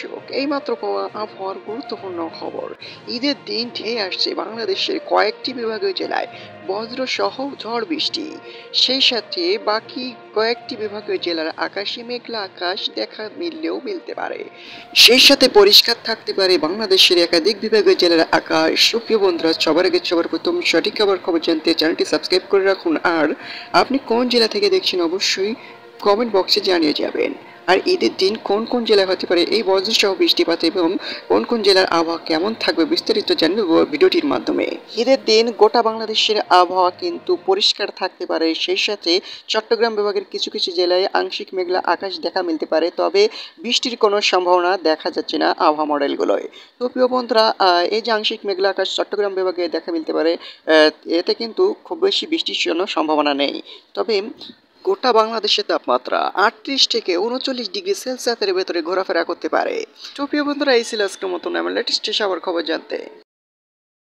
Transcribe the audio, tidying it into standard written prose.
দর্শক, এইমাত্র পাওয়া আবহাওয়ার গুরুত্বপূর্ণ খবর। ঈদের দিন ধেয়ে আসছে বাংলাদেশের কয়েকটি বিভাগীয় জেলায় বজ্রসহ ঝড় বৃষ্টি। সেই সাথে বাকি কয়েকটি বিভাগীয় জেলার আকাশে মেঘলা আকাশ দেখা মিললেও মিলতে পারে। সেই সাথে পরিষ্কার থাকতে পারে বাংলাদেশের একাধিক বিভাগীয় জেলার আকাশ। সুপ্রিয় বন্ধুরা, সবার আগে সবার প্রথম সঠিক খবর জানতে চ্যানেলটি সাবস্ক্রাইব করে রাখুন। আর আপনি কোন জেলা থেকে দেখছেন অবশ্যই কমেন্ট বক্সে জানিয়ে যাবেন। আর ঈদের দিন কোন কোন জেলায় হতে পারে এই বজ্রসহ বৃষ্টিপাত এবং কোন কোন জেলার আবহাওয়া কেমন থাকবে বিস্তারিত জানব ভিডিওটির মাধ্যমে। ঈদের দিন গোটা বাংলাদেশের আবহাওয়া কিন্তু পরিষ্কার থাকতে পারে। সেই সাথে চট্টগ্রাম বিভাগের কিছু কিছু জেলায় আংশিক মেঘলা আকাশ দেখা মিলতে পারে, তবে বৃষ্টির কোনো সম্ভাবনা দেখা যাচ্ছে না আবহাওয়া মডেলগুলোয়। তো প্রিয় বন্ধুরা, এই যে আংশিক মেঘলা আকাশ চট্টগ্রাম বিভাগে দেখা মিলতে পারে, এতে কিন্তু খুব বেশি বৃষ্টির জন্য সম্ভাবনা নেই। তবে গোটা বাংলাদেশের তাপমাত্রা 38 থেকে 39 ডিগ্রি সেলসিয়াসের ভেতরে ঘোরাফেরা করতে পারে। তো প্রিয় বন্ধুরা, এই ছিল আজকের মতন আমার লেটেস্ট খবর জানতে